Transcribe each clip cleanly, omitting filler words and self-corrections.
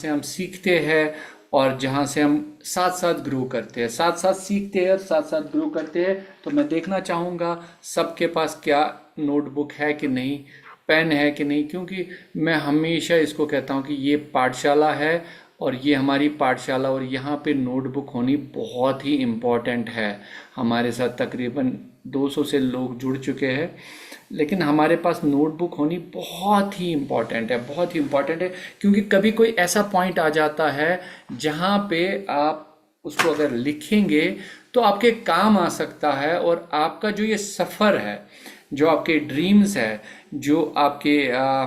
से हम सीखते हैं और जहाँ से हम साथ साथ ग्रो करते हैं, साथ साथ सीखते हैं और साथ साथ ग्रो करते हैं। तो मैं देखना चाहूँगा सबके पास क्या नोटबुक है कि नहीं, पेन है कि नहीं, क्योंकि मैं हमेशा इसको कहता हूँ कि ये पाठशाला है और ये हमारी पाठशाला, और यहाँ पे नोटबुक होनी बहुत ही इम्पोर्टेंट है। हमारे साथ तकरीबन 200 से लोग जुड़ चुके हैं, लेकिन हमारे पास नोटबुक होनी बहुत ही इम्पॉर्टेंट है, बहुत ही इम्पॉर्टेंट है। क्योंकि कभी कोई ऐसा पॉइंट आ जाता है जहाँ पे आप उसको अगर लिखेंगे तो आपके काम आ सकता है, और आपका जो ये सफ़र है, जो आपके ड्रीम्स है, जो आपके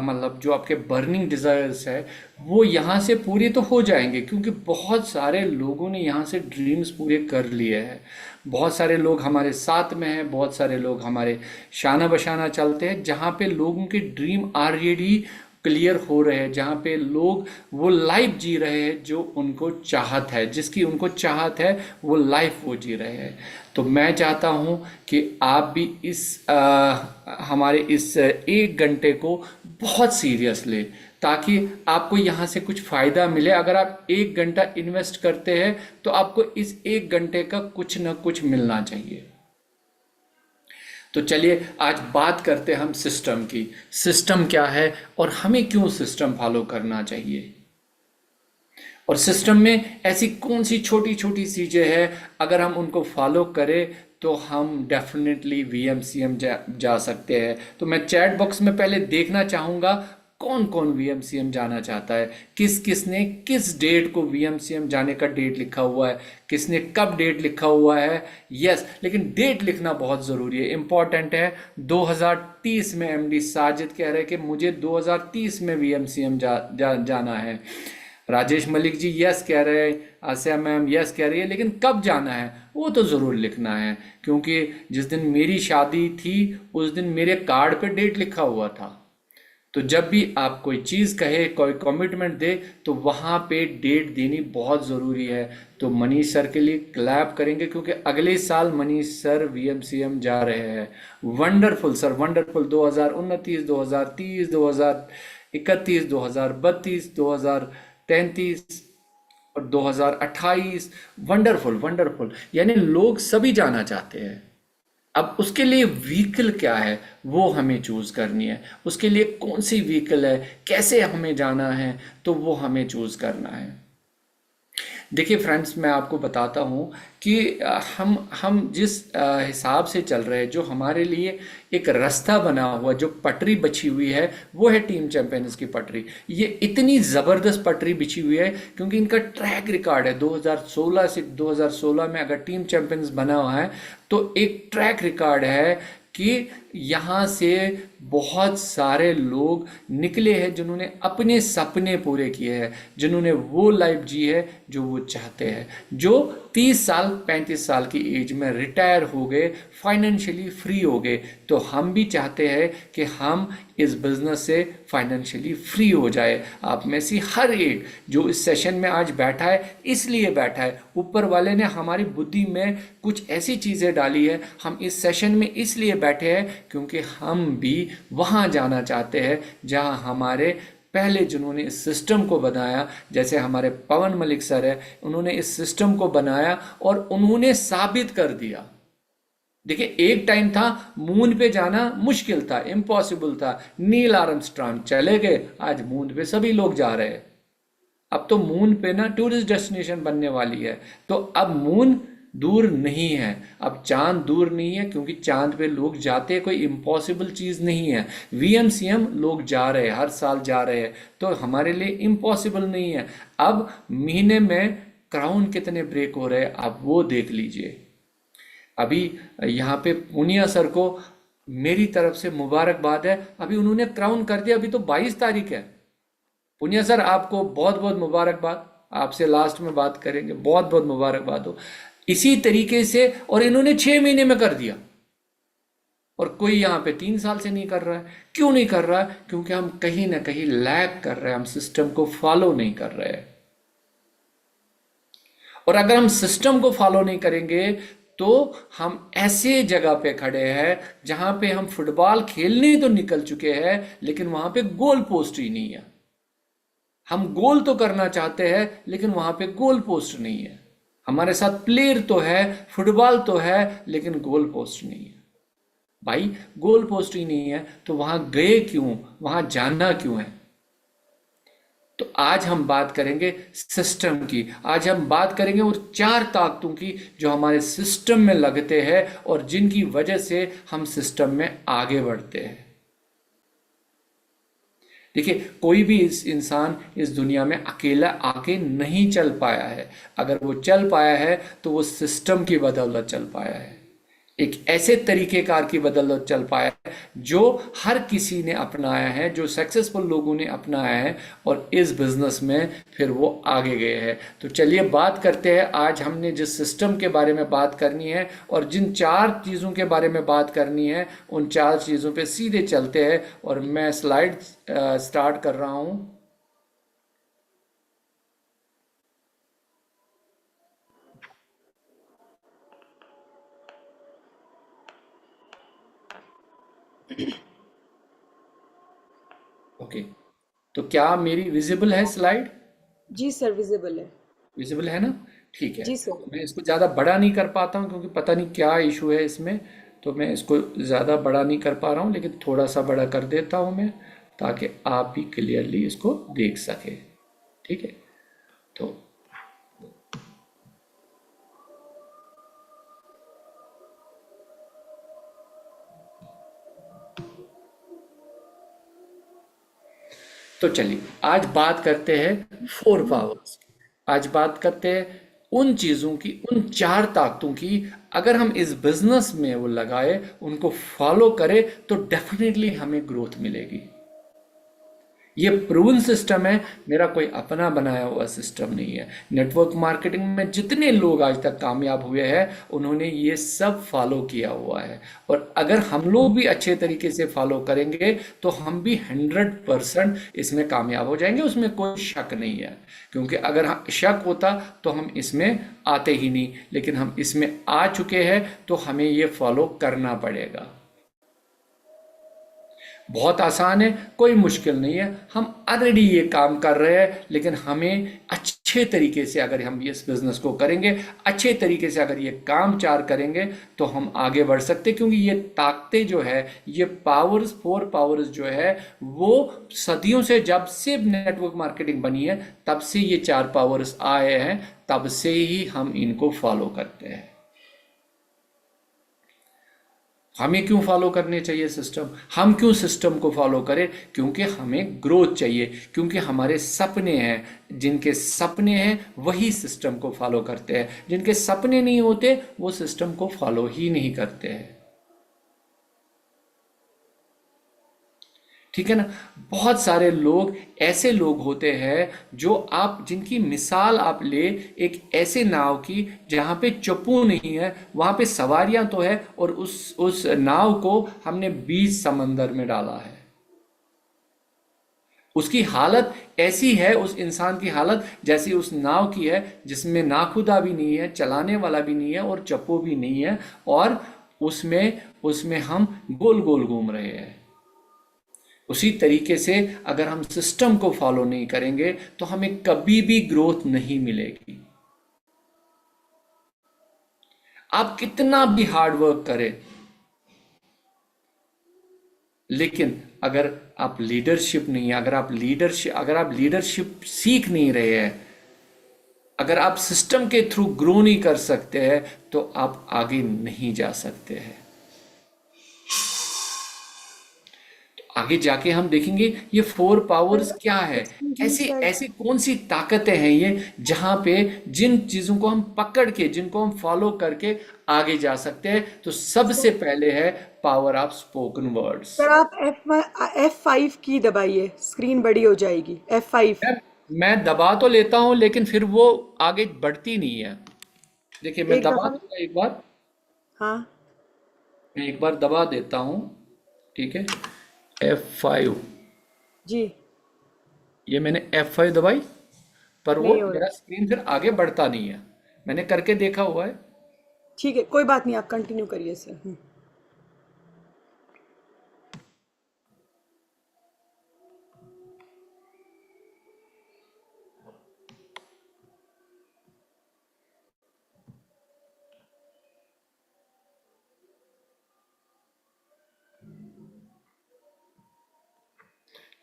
मतलब जो आपके बर्निंग डिज़ायर्स है, वो यहाँ से पूरे तो हो जाएंगे। क्योंकि बहुत सारे लोगों ने यहाँ से ड्रीम्स पूरे कर लिए हैं, बहुत सारे लोग हमारे साथ में हैं, बहुत सारे लोग हमारे शाना बशाना चलते हैं, जहाँ पे लोगों के ड्रीम ऑलरेडी क्लियर हो रहे हैं, जहाँ पे लोग वो लाइफ जी रहे हैं जो उनको चाहत है, जिसकी उनको चाहत है वो लाइफ वो जी रहे हैं। तो मैं चाहता हूँ कि आप भी हमारे इस 1 घंटे को बहुत सीरियस ले, ताकि आपको यहाँ से कुछ फ़ायदा मिले। अगर आप 1 घंटा इन्वेस्ट करते हैं तो आपको इस 1 घंटे का कुछ ना कुछ मिलना चाहिए। तो चलिए आज बात करते हैं हम सिस्टम की। सिस्टम क्या है और हमें क्यों सिस्टम फॉलो करना चाहिए, और सिस्टम में ऐसी कौन सी छोटी छोटी चीज़ें हैं अगर हम उनको फॉलो करें तो हम डेफिनेटली वीएमसीएम जा सकते हैं। तो मैं चैट बॉक्स में पहले देखना चाहूँगा कौन कौन वीएमसीएम जाना चाहता है, किस किस ने किस डेट को वीएमसीएम जाने का डेट लिखा हुआ है, किसने कब डेट लिखा हुआ है। यस, लेकिन डेट लिखना बहुत ज़रूरी है, इम्पॉर्टेंट है। 2030 में एमडी साजिद कह रहे हैं कि मुझे 2030 में वीएमसीएम जाना है। राजेश मलिक जी यस कह रहे हैं, आसिया मैम यस कह रही है, लेकिन कब जाना है वो तो ज़रूर लिखना है। क्योंकि जिस दिन मेरी शादी थी उस दिन मेरे कार्ड पे डेट लिखा हुआ था। तो जब भी आप कोई चीज़ कहे, कोई कमिटमेंट दे, तो वहाँ पे डेट देनी बहुत ज़रूरी है। तो मनीष सर के लिए क्लैप करेंगे, क्योंकि अगले साल मनीष सर वीएमसीएम जा रहे हैं। Wonderful sir, wonderful. 2029, 2030, 2031, 2032, 2033 और 2028। वंडरफुल वंडरफुल, यानी लोग सभी जाना चाहते हैं। अब उसके लिए व्हीकल क्या है वो हमें चूज करनी है, उसके लिए कौन सी व्हीकल है, कैसे हमें जाना है, तो वो हमें चूज करना है। देखिए फ्रेंड्स, मैं आपको बताता हूँ कि हम जिस हिसाब से चल रहे हैं, जो हमारे लिए एक रास्ता बना हुआ, जो पटरी बिछी हुई है, वो है टीम चैंपियंस की पटरी। ये इतनी ज़बरदस्त पटरी बिछी हुई है क्योंकि इनका ट्रैक रिकॉर्ड है। 2016 से 2016 में अगर टीम चैंपियंस बना हुआ है तो एक ट्रैक रिकॉर्ड है कि यहाँ से बहुत सारे लोग निकले हैं जिन्होंने अपने सपने पूरे किए हैं, जिन्होंने वो लाइफ जी है जो वो चाहते हैं, जो 30 साल 35 साल की एज में रिटायर हो गए, फाइनेंशियली फ्री हो गए। तो हम भी चाहते हैं कि हम इस बिज़नेस से फाइनेंशियली फ्री हो जाए। आप में से हर एक जो इस सेशन में आज बैठा है इसलिए बैठा है, ऊपर वाले ने हमारी बुद्धि में कुछ ऐसी चीज़ें डाली है। हम इस सेशन में इसलिए बैठे हैं क्योंकि हम भी वहाँ जाना चाहते हैं जहाँ हमारे पहले जिन्होंने इस सिस्टम को बनाया, जैसे हमारे पवन मलिक सर है, उन्होंने इस सिस्टम को बनाया और उन्होंने साबित कर दिया। देखिए, एक टाइम था मून पे जाना मुश्किल था, इम्पॉसिबल था। नील आर्मस्ट्रॉन्ग चले गए, आज मून पे सभी लोग जा रहे हैं। अब तो मून पे ना टूरिस्ट डेस्टिनेशन बनने वाली है। तो अब मून दूर नहीं है, अब चांद दूर नहीं है, क्योंकि चांद पे लोग जाते हैं, कोई इम्पॉसिबल चीज़ नहीं है। वीएमसीएम लोग जा रहे हैं, हर साल जा रहे हैं, तो हमारे लिए इम्पॉसिबल नहीं है। अब महीने में क्राउन कितने ब्रेक हो रहे हैं आप वो देख लीजिए। अभी यहाँ पे पूनिया सर को मेरी तरफ से मुबारकबाद है, अभी उन्होंने क्राउन कर दिया। अभी तो 22 तारीख है। पुनिया सर आपको बहुत बहुत मुबारकबाद, आपसे लास्ट में बात करेंगे, बहुत बहुत मुबारकबाद हो। इसी तरीके से, और इन्होंने 6 महीने में कर दिया, और कोई यहाँ पे 3 साल से नहीं कर रहा है। क्यों नहीं कर रहा है? क्योंकि हम कहीं ना कहीं लैग कर रहे हैं, हम सिस्टम को फॉलो नहीं कर रहे हैं। और अगर हम सिस्टम को फॉलो नहीं करेंगे तो हम ऐसे जगह पे खड़े हैं जहां पे हम फुटबॉल खेलने तो निकल चुके हैं, लेकिन वहां पे गोल पोस्ट ही नहीं है। हम गोल तो करना चाहते हैं लेकिन वहां पे गोल पोस्ट नहीं है। हमारे साथ प्लेयर तो है, फुटबॉल तो है, लेकिन गोल पोस्ट नहीं है। भाई गोल पोस्ट ही नहीं है तो वहां गए क्यों, वहां जाना क्यों है? तो आज हम बात करेंगे सिस्टम की। आज हम बात करेंगे उन चार ताकतों की जो हमारे सिस्टम में लगते हैं और जिनकी वजह से हम सिस्टम में आगे बढ़ते हैं। देखिए, कोई भी इस इंसान इस दुनिया में अकेला आके नहीं चल पाया है। अगर वो चल पाया है तो वो सिस्टम की बदौलत चल पाया है। एक ऐसे तरीकेकार की बदौलत चल पाया है जो हर किसी ने अपनाया है, जो सक्सेसफुल लोगों ने अपनाया है और इस बिजनेस में फिर वो आगे गए हैं। तो चलिए बात करते हैं। आज हमने जिस सिस्टम के बारे में बात करनी है और जिन चार चीज़ों के बारे में बात करनी है, उन चार चीज़ों पे सीधे चलते हैं और मैं स्लाइड स्टार्ट कर रहा हूँ। ओके, तो क्या मेरी विजिबल है स्लाइड? जी सर, विजिबल है। विजिबल है ना? ठीक है। जी सर। तो मैं इसको ज़्यादा बड़ा नहीं कर पाता हूँ क्योंकि पता नहीं क्या इशू है इसमें। तो मैं इसको ज़्यादा बड़ा नहीं कर पा रहा हूँ, लेकिन थोड़ा सा बड़ा कर देता हूँ मैं, ताकि आप भी क्लियरली इसको देख सके। ठीक है। तो चलिए आज बात करते हैं फोर पावर्स। आज बात करते हैं उन चीज़ों की, उन चार ताकतों की। अगर हम इस बिजनेस में वो लगाए, उनको फॉलो करें, तो डेफिनेटली हमें ग्रोथ मिलेगी। ये प्रूवन सिस्टम है, मेरा कोई अपना बनाया हुआ सिस्टम नहीं है। नेटवर्क मार्केटिंग में जितने लोग आज तक कामयाब हुए हैं, उन्होंने ये सब फॉलो किया हुआ है। और अगर हम लोग भी अच्छे तरीके से फॉलो करेंगे तो हम भी 100% इसमें कामयाब हो जाएंगे, उसमें कोई शक नहीं है। क्योंकि अगर शक होता तो हम इसमें आते ही नहीं, लेकिन हम इसमें आ चुके हैं तो हमें ये फॉलो करना पड़ेगा। बहुत आसान है, कोई मुश्किल नहीं है। हम ऑलरेडी ये काम कर रहे हैं, लेकिन हमें अच्छे तरीके से अगर हम इस बिजनेस को करेंगे, अच्छे तरीके से अगर ये काम चार करेंगे, तो हम आगे बढ़ सकते हैं। क्योंकि ये ताकतें जो है, ये पावर्स, फोर पावर्स जो है, वो सदियों से, जब से नेटवर्क मार्केटिंग बनी है तब से ये चार पावर्स आए हैं, तब से ही हम इनको फॉलो करते हैं। हमें क्यों फॉलो करने चाहिए सिस्टम? हम क्यों सिस्टम को फॉलो करें? क्योंकि हमें ग्रोथ चाहिए, क्योंकि हमारे सपने हैं। जिनके सपने हैं वही सिस्टम को फॉलो करते हैं, जिनके सपने नहीं होते वो सिस्टम को फॉलो ही नहीं करते हैं। ठीक है ना? बहुत सारे लोग ऐसे लोग होते हैं जो आप, जिनकी मिसाल आप ले एक ऐसे नाव की जहां पे चप्पू नहीं है, वहां पे सवारियां तो है, और उस नाव को हमने बीच समंदर में डाला है। उसकी हालत ऐसी है, उस इंसान की हालत जैसी उस नाव की है, जिसमें नाखुदा भी नहीं है, चलाने वाला भी नहीं है और चप्पू भी नहीं है, और उसमें उसमें हम गोल गोल घूम रहे हैं। उसी तरीके से अगर हम सिस्टम को फॉलो नहीं करेंगे तो हमें कभी भी ग्रोथ नहीं मिलेगी। आप कितना भी हार्ड वर्क करें, लेकिन अगर आप लीडरशिप नहीं है, अगर आप लीडरशिप सीख नहीं रहे हैं, अगर आप सिस्टम के थ्रू ग्रो नहीं कर सकते हैं, तो आप आगे नहीं जा सकते हैं। आगे जाके हम देखेंगे ये फोर पावर्स सर, क्या है, एक्सक्यूज कैसे, सर। ऐसी कौन सी ताकतें हैं ये, जहां पे जिन चीजों को हम पकड़ के, जिनको हम फॉलो करके आगे जा सकते हैं। तो सबसे सर, पहले है power of spoken words. Sir आप F5 की दबाइए, स्क्रीन बड़ी हो जाएगी। F5। मैं मैं दबा तो लेता हूं, लेकिन फिर वो आगे बढ़ती नहीं है। देखिए, मैं एक दबा दफा। दूंगा एक बार। हाँ। मैं एक बार दबा देता हूं। ठीक है, F5। जी। ये मैंने F5 दबाई, पर वो नहीं हो मेरा रहा। स्क्रीन फिर आगे बढ़ता नहीं है। मैंने करके देखा हुआ है। ठीक है, कोई बात नहीं, आप कंटिन्यू करिए सर।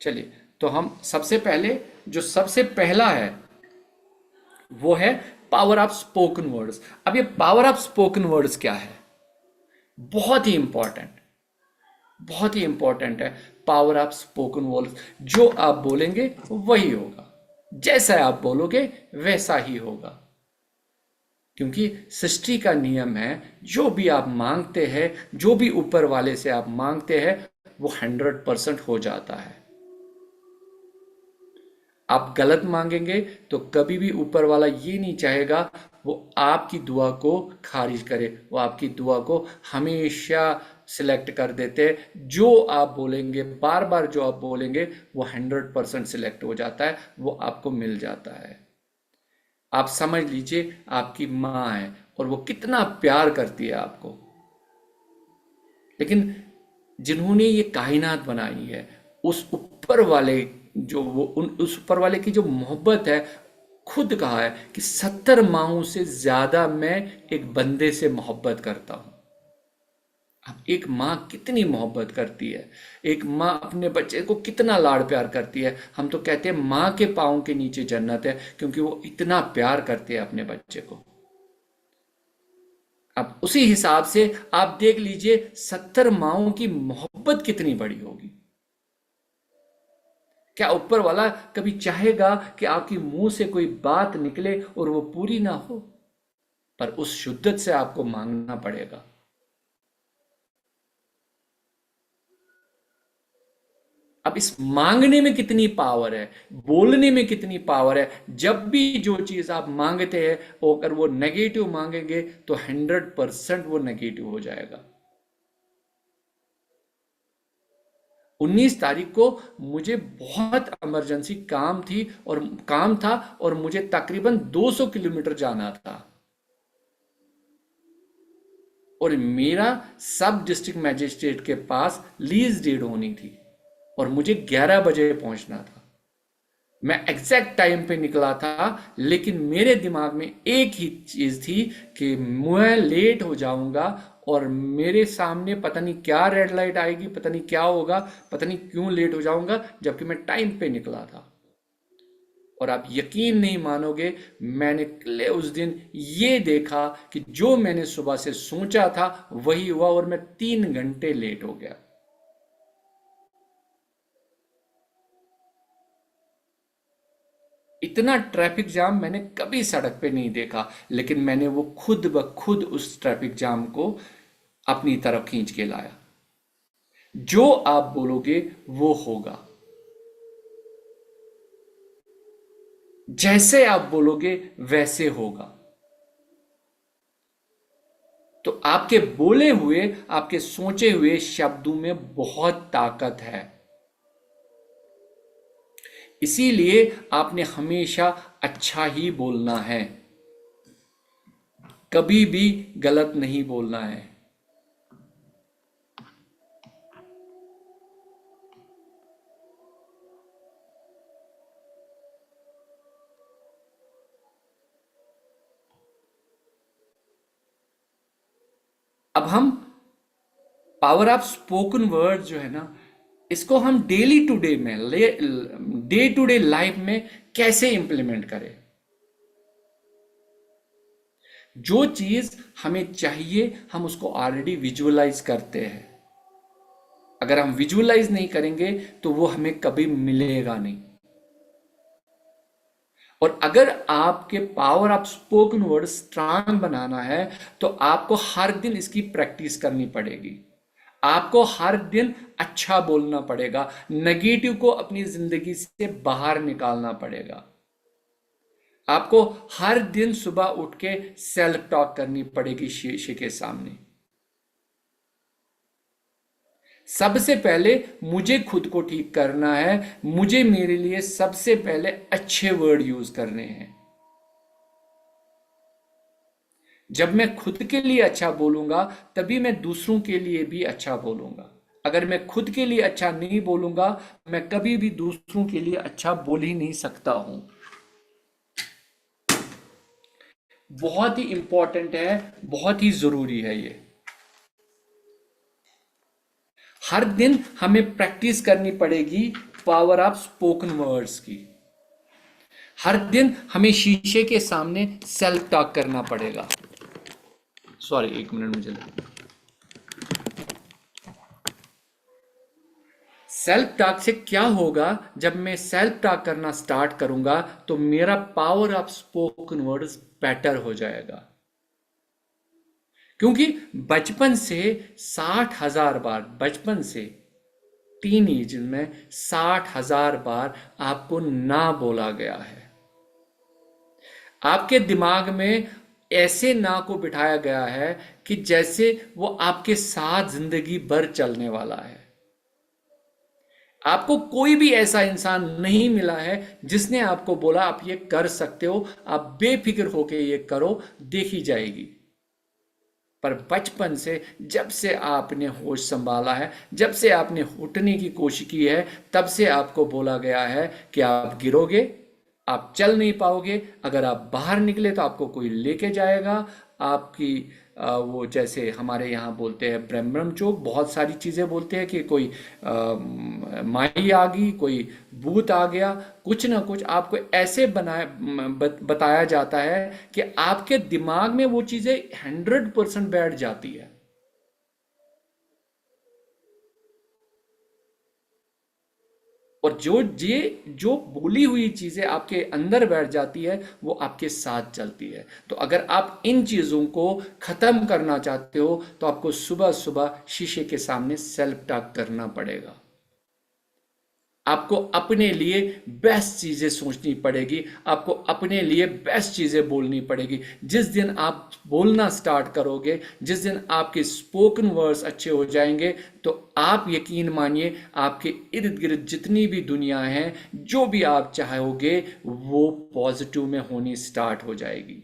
चलिए, तो हम सबसे पहले, जो सबसे पहला है वो है पावर ऑफ स्पोकन वर्ड्स। अब ये पावर ऑफ स्पोकन वर्ड्स क्या है? बहुत ही इंपॉर्टेंट, बहुत ही इंपॉर्टेंट है। पावर ऑफ स्पोकन वर्ड्स, जो आप बोलेंगे वही होगा, जैसा आप बोलोगे वैसा ही होगा। क्योंकि सृष्टि का नियम है, जो भी आप मांगते हैं, जो भी ऊपर वाले से आप मांगते हैं, वो 100% हो जाता है। आप गलत मांगेंगे तो कभी भी ऊपर वाला ये नहीं चाहेगा वो आपकी दुआ को खारिज करे, वो आपकी दुआ को हमेशा सिलेक्ट कर देते हैं। जो आप बोलेंगे, बार बार जो आप बोलेंगे, वो 100% सिलेक्ट हो जाता है, वो आपको मिल जाता है। आप समझ लीजिए, आपकी माँ है और वो कितना प्यार करती है आपको, लेकिन जिन्होंने ये कायनात बनाई है, उस ऊपर वाले, जो वो उस ऊपर वाले की जो मोहब्बत है, खुद कहा है कि 70 माओं से ज्यादा मैं एक बंदे से मोहब्बत करता हूं। अब एक माँ कितनी मोहब्बत करती है, एक माँ अपने बच्चे को कितना लाड़ प्यार करती है। हम तो कहते हैं माँ के पाँव के नीचे जन्नत है, क्योंकि वो इतना प्यार करती है अपने बच्चे को। अब उसी हिसाब से आप देख लीजिए 70 माओं की मोहब्बत कितनी बड़ी होगी। क्या ऊपर वाला कभी चाहेगा कि आपकी मुंह से कोई बात निकले और वो पूरी ना हो? पर उस शिद्दत से आपको मांगना पड़ेगा। अब इस मांगने में कितनी पावर है, बोलने में कितनी पावर है। जब भी जो चीज आप मांगते हैं, वो अगर वो नेगेटिव मांगेंगे तो 100% वो नेगेटिव हो जाएगा। 19 तारीख को मुझे बहुत इमरजेंसी काम था और मुझे तकरीबन 200 किलोमीटर जाना था, और मेरा सब डिस्ट्रिक्ट मैजिस्ट्रेट के पास लीज डीड होनी थी और मुझे 11 बजे पहुंचना था। मैं एग्जैक्ट टाइम पे निकला था, लेकिन मेरे दिमाग में एक ही चीज थी कि मैं लेट हो जाऊंगा और मेरे सामने पता नहीं क्या रेड लाइट आएगी, पता नहीं क्या होगा, पता नहीं क्यों लेट हो जाऊंगा, जबकि मैं टाइम पे निकला था। और आप यकीन नहीं मानोगे, मैंने उस दिन ये देखा कि जो मैंने सुबह से सोचा था वही हुआ, और मैं 3 घंटे लेट हो गया। इतना ट्रैफिक जाम मैंने कभी सड़क पे नहीं देखा, लेकिन मैंने वो खुद ब खुद उस ट्रैफिक जाम को अपनी तरफ खींच के लाया। जो आप बोलोगे वो होगा, जैसे आप बोलोगे वैसे होगा। तो आपके बोले हुए, आपके सोचे हुए शब्दों में बहुत ताकत है। इसीलिए आपने हमेशा अच्छा ही बोलना है, कभी भी गलत नहीं बोलना है। अब हम पावर ऑफ स्पोकन वर्ड जो है ना, इसको हम डे टू डे लाइफ में कैसे इंप्लीमेंट करें। जो चीज हमें चाहिए हम उसको ऑलरेडी विजुअलाइज करते हैं। अगर हम विजुअलाइज नहीं करेंगे तो वो हमें कभी मिलेगा नहीं। और अगर आपके power of spoken word strong बनाना है तो आपको हर दिन इसकी प्रैक्टिस करनी पड़ेगी। आपको हर दिन अच्छा बोलना पड़ेगा, नेगेटिव को अपनी जिंदगी से बाहर निकालना पड़ेगा। आपको हर दिन सुबह उठ के सेल्फ टॉक करनी पड़ेगी शीशे के सामने। सबसे पहले मुझे खुद को ठीक करना है, मुझे मेरे लिए सबसे पहले अच्छे वर्ड यूज करने हैं। जब मैं खुद के लिए अच्छा बोलूंगा तभी मैं दूसरों के लिए भी अच्छा बोलूंगा। अगर मैं खुद के लिए अच्छा नहीं बोलूंगा, मैं कभी भी दूसरों के लिए अच्छा बोल ही नहीं सकता हूं। बहुत ही इंपॉर्टेंट है, बहुत ही जरूरी है ये। हर दिन हमें प्रैक्टिस करनी पड़ेगी पावर ऑफ स्पोकन वर्ड्स की। हर दिन हमें शीशे के सामने सेल्फ टॉक करना पड़ेगा। सॉरी, एक मिनट मुझे। सेल्फ टॉक से क्या होगा? जब मैं सेल्फ टॉक करना स्टार्ट करूंगा तो मेरा power of spoken words better हो जाएगा। क्योंकि बचपन से 60,000 बार, बचपन से टीन एज में 60,000 बार आपको ना बोला गया है। आपके दिमाग में ऐसे ना को बिठाया गया है कि जैसे वो आपके साथ जिंदगी भर चलने वाला है। आपको कोई भी ऐसा इंसान नहीं मिला है जिसने आपको बोला आप ये कर सकते हो, आप बेफिक्र होके ये करो, देखी जाएगी। पर बचपन से, जब से आपने होश संभाला है, जब से आपने उठने की कोशिश की है, तब से आपको बोला गया है कि आप गिरोगे, आप चल नहीं पाओगे। अगर आप बाहर निकले तो आपको कोई लेके जाएगा। आपकी वो जैसे हमारे यहाँ बोलते हैं ब्रह्मम चौक, बहुत सारी चीज़ें बोलते हैं कि कोई माई आ गई, कोई भूत आ गया, कुछ ना कुछ आपको ऐसे बताया जाता है कि आपके दिमाग में वो चीज़ें 100% बैठ जाती है। और जो बोली हुई चीजें आपके अंदर बैठ जाती है वो आपके साथ चलती है। तो अगर आप इन चीजों को खत्म करना चाहते हो तो आपको सुबह सुबह शीशे के सामने सेल्फ टॉक करना पड़ेगा। आपको अपने लिए बेस्ट चीजें सोचनी पड़ेगी, आपको अपने लिए बेस्ट चीजें बोलनी पड़ेगी। जिस दिन आप बोलना स्टार्ट करोगे, जिस दिन आपके स्पोकन वर्ड्स अच्छे हो जाएंगे, तो आप यकीन मानिए आपके इर्द गिर्द जितनी भी दुनिया है, जो भी आप चाहोगे वो पॉजिटिव में होनी स्टार्ट हो जाएगी।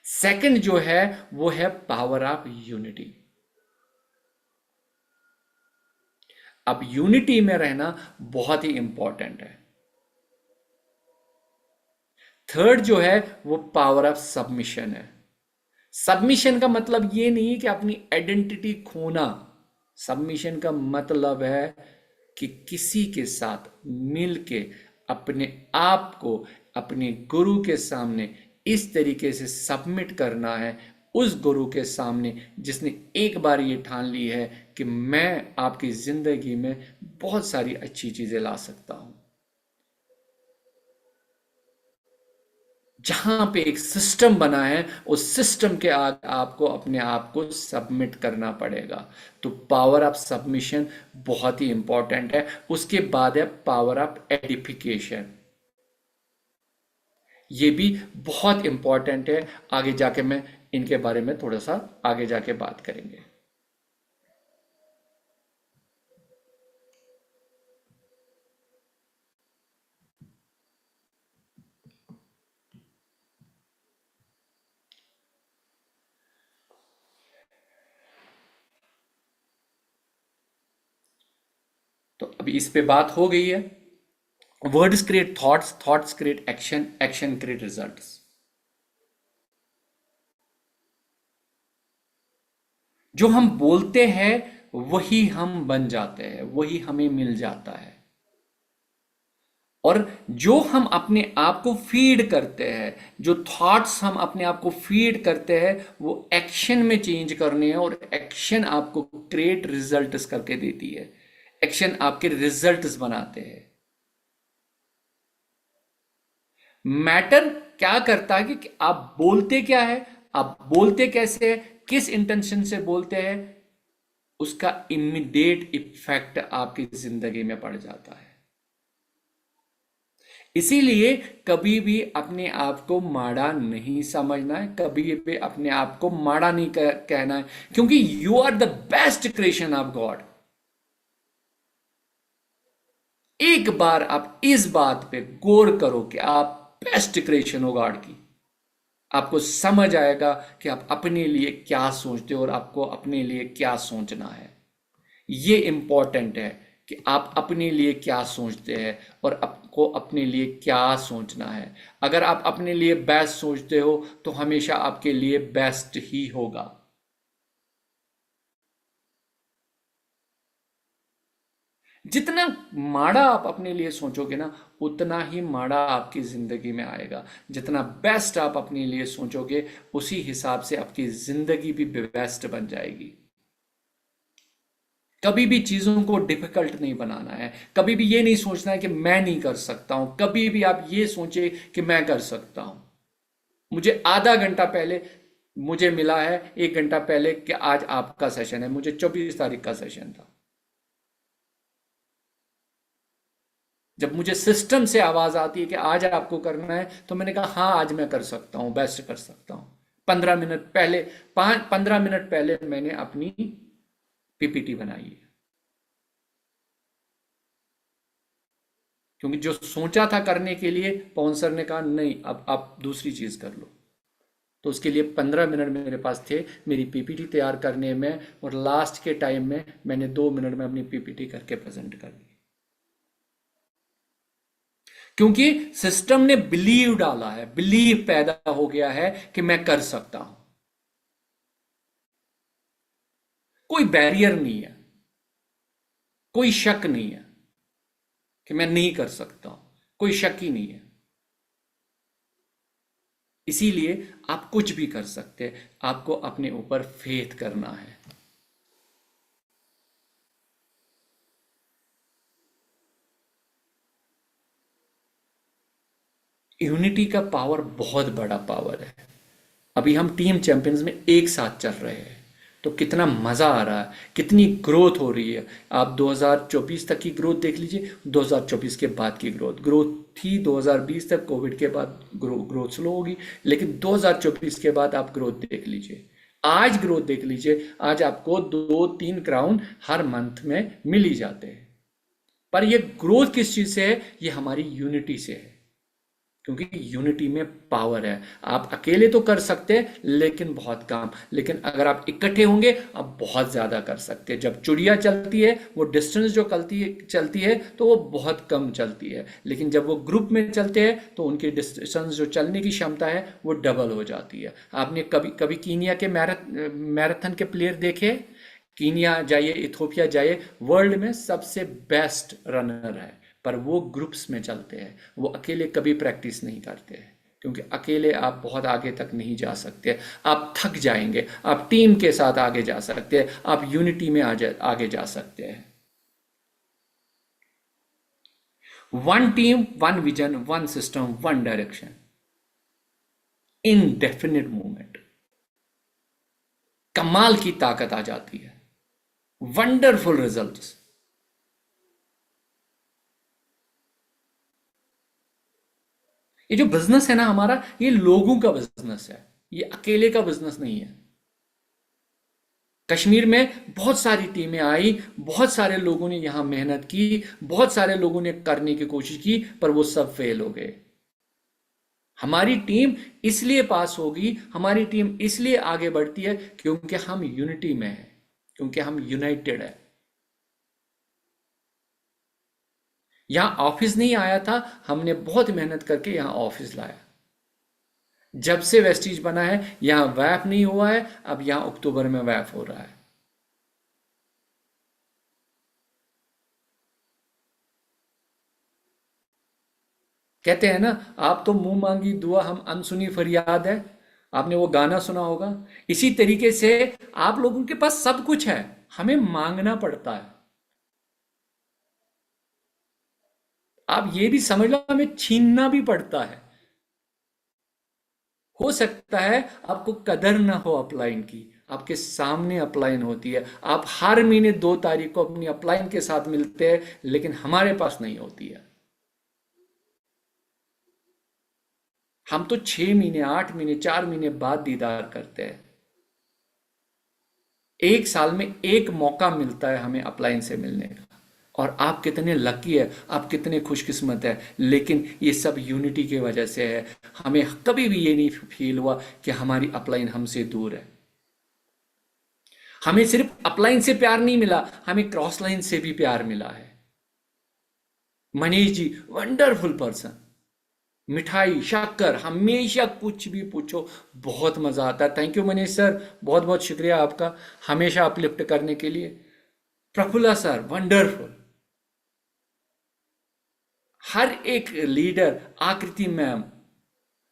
सेकंड जो है वो है पावर ऑफ यूनिटी। अब यूनिटी में रहना बहुत ही इंपॉर्टेंट है। थर्ड जो है वो पावर ऑफ सबमिशन है। सबमिशन का मतलब ये नहीं है कि अपनी आइडेंटिटी खोना। सबमिशन का मतलब है कि किसी के साथ मिलके अपने आप को अपने गुरु के सामने इस तरीके से सबमिट करना है, उस गुरु के सामने जिसने एक बार ये ठान ली है कि मैं आपकी जिंदगी में बहुत सारी अच्छी चीजें ला सकता हूं। जहां पे एक सिस्टम बना है, उस सिस्टम के आगे आपको अपने आप को सबमिट करना पड़ेगा। तो पावर ऑफ सबमिशन बहुत ही इंपॉर्टेंट है। उसके बाद है पावर ऑफ एडिफिकेशन। ये भी बहुत इंपॉर्टेंट है। आगे जाके मैं इनके बारे में थोड़ा सा आगे जाके बात करेंगे। तो अभी इस पे बात हो गई है। Words create thoughts, thoughts create action, action create results. जो हम बोलते हैं वही हम बन जाते हैं, वही हमें मिल जाता है। और जो हम अपने आप को फीड करते हैं, जो थॉट्स हम अपने आप को फीड करते हैं, वो एक्शन में चेंज करने हैं। और एक्शन आपको क्रिएट रिजल्ट्स करके देती है। एक्शन आपके रिजल्ट्स बनाते हैं। मैटर क्या करता है कि आप बोलते क्या है, आप बोलते कैसे है, किस इंटेंशन से बोलते हैं, उसका इमीडिएट इफेक्ट आपकी जिंदगी में पड़ जाता है। इसीलिए कभी भी अपने आप को माड़ा नहीं समझना है, कभी भी अपने आप को माड़ा नहीं कहना है, क्योंकि you are the best creation of God. एक बार आप इस बात पे गौर करो कि आप बेस्ट क्रिएशन हो गॉड की। आपको समझ आएगा कि आप अपने लिए क्या सोचते हो और आपको अपने लिए क्या सोचना है। ये इंपॉर्टेंट है कि आप अपने लिए क्या सोचते हैं और आपको अपने लिए क्या सोचना है। अगर आप अपने लिए बेस्ट सोचते हो तो हमेशा आपके लिए बेस्ट ही होगा। जितना माड़ा आप अपने लिए सोचोगे ना, उतना ही माड़ा आपकी जिंदगी में आएगा। जितना बेस्ट आप अपने लिए सोचोगे, उसी हिसाब से आपकी जिंदगी भी बेस्ट बन जाएगी। कभी भी चीजों को डिफिकल्ट नहीं बनाना है। कभी भी ये नहीं सोचना है कि मैं नहीं कर सकता हूं। कभी भी आप ये सोचे कि मैं कर सकता हूं। मुझे आधा घंटा पहले मुझे मिला है, 1 घंटा पहले, कि आज आपका सेशन है। मुझे 24 तारीख का सेशन था। जब मुझे सिस्टम से आवाज आती है कि आज आपको करना है, तो मैंने कहा हाँ, आज मैं कर सकता हूं, बेस्ट कर सकता हूं। 15 मिनट पहले, 15 मिनट पहले मैंने अपनी पीपीटी बनाई है। क्योंकि जो सोचा था करने के लिए, पवन सर ने कहा नहीं, अब आप दूसरी चीज कर लो। तो उसके लिए 15 मिनट मेरे पास थे मेरी पीपीटी तैयार करने में, और लास्ट के टाइम में मैंने 2 मिनट में अपनी पीपीटी करके प्रेजेंट कर दी। क्योंकि सिस्टम ने बिलीव डाला है, बिलीव पैदा हो गया है कि मैं कर सकता हूं। कोई बैरियर नहीं है, कोई शक नहीं है कि मैं नहीं कर सकता हूं। कोई शक ही नहीं है। इसीलिए आप कुछ भी कर सकते हैं। आपको अपने ऊपर फेथ करना है। यूनिटी का पावर बहुत बड़ा पावर है। अभी हम टीम चैंपियंस में एक साथ चल रहे हैं, तो कितना मजा आ रहा है, कितनी ग्रोथ हो रही है। आप 2024 तक की ग्रोथ देख लीजिए, 2024 के बाद की ग्रोथ थी 2020 तक, कोविड के बाद ग्रोथ स्लो होगी, लेकिन 2024 के बाद आप ग्रोथ देख लीजिए। आज ग्रोथ देख लीजिए। आज आपको 2-3 क्राउन हर मंथ में मिल ही जाते हैं। पर ये ग्रोथ किस चीज से है? ये हमारी यूनिटी से है। क्योंकि यूनिटी में पावर है। आप अकेले तो कर सकते हैं, लेकिन बहुत कम। लेकिन अगर आप इकट्ठे होंगे, आप बहुत ज्यादा कर सकते हैं। जब चिड़िया चलती है, वो डिस्टेंस जो चलती है तो वो बहुत कम चलती है, लेकिन जब वो ग्रुप में चलते हैं तो उनकी डिस्टेंस जो चलने की क्षमता है वो डबल हो जाती है। आपने कभी कभी कीनिया के मैराथन के प्लेयर देखे? कीनिया जाइए, इथोपिया जाइए, वर्ल्ड में सबसे बेस्ट रनर है, पर वो ग्रुप्स में चलते हैं। वो अकेले कभी प्रैक्टिस नहीं करते हैं, क्योंकि अकेले आप बहुत आगे तक नहीं जा सकते। आप थक जाएंगे। आप टीम के साथ आगे जा सकते हैं। आप यूनिटी में आगे जा सकते हैं। One team, one vision, one system, one direction, indefinite movement. कमाल की ताकत आ जाती है। Wonderful results. ये जो बिजनेस है ना हमारा, ये लोगों का बिजनेस है। ये अकेले का बिजनेस नहीं है। कश्मीर में बहुत सारी टीमें आई, बहुत सारे लोगों ने यहां मेहनत की, बहुत सारे लोगों ने करने की कोशिश की, पर वो सब फेल हो गए। हमारी टीम इसलिए पास होगी, हमारी टीम इसलिए आगे बढ़ती है, क्योंकि हम यूनिटी में है, क्योंकि हम यूनाइटेड है। यहां ऑफिस नहीं आया था, हमने बहुत मेहनत करके यहां ऑफिस लाया। जब से वेस्टीज बना है, यहां वैप नहीं हुआ है। अब यहां अक्टूबर में वैप हो रहा है। कहते हैं ना, आप तो मुंह मांगी दुआ, हम अनसुनी फरियाद है। आपने वो गाना सुना होगा। इसी तरीके से आप लोगों के पास सब कुछ है, हमें मांगना पड़ता है। आप ये भी समझ लो, हमें छीनना भी पड़ता है। हो सकता है आपको कदर ना हो अपलाइन की, आपके सामने अपलाइन होती है। आप हर महीने 2 तारीख को अपनी अपलाइन के साथ मिलते हैं, लेकिन हमारे पास नहीं होती है। हम तो 6 महीने, 8 महीने, 4 महीने बाद दीदार करते हैं। एक साल में एक मौका मिलता है हमें अपलाइन से मिलने का। और आप कितने लकी है, आप कितने खुशकिस्मत है। लेकिन ये सब यूनिटी की वजह से है। हमें कभी भी ये नहीं फील हुआ कि हमारी अपलाइन हमसे दूर है। हमें सिर्फ अपलाइन से प्यार नहीं मिला, हमें क्रॉस लाइन से भी प्यार मिला है। Manish ji wonderful person. मिठाई, शक्कर, हमेशा कुछ भी पूछो, बहुत मजा आता है। थैंक यू मनीष सर, बहुत बहुत शुक्रिया आपका, हमेशा अपलिफ्ट करने के लिए। Prafulla sir wonderful. हर एक लीडर, आकृति मैम,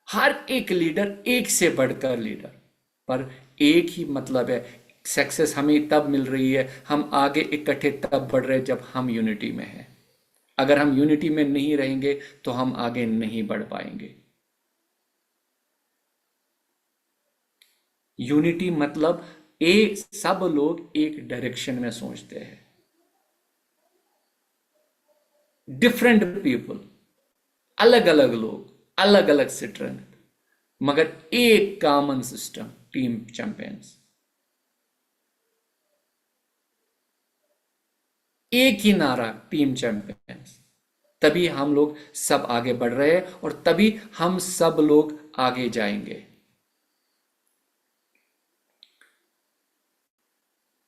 हर एक लीडर एक से बढ़कर लीडर, पर एक ही मतलब है, सक्सेस हमें तब मिल रही है, हम आगे इकट्ठे तब बढ़ रहे हैं जब हम यूनिटी में हैं। अगर हम यूनिटी में नहीं रहेंगे तो हम आगे नहीं बढ़ पाएंगे। यूनिटी मतलब सब लोग एक डायरेक्शन में सोचते हैं। डिफरेंट पीपल, अलग अलग लोग, अलग अलग स्ट्रेंथ, मगर एक कॉमन सिस्टम, टीम चैंपियंस। एक ही नारा, टीम चैंपियंस। तभी हम लोग सब आगे बढ़ रहे हैं और तभी हम सब लोग आगे जाएंगे।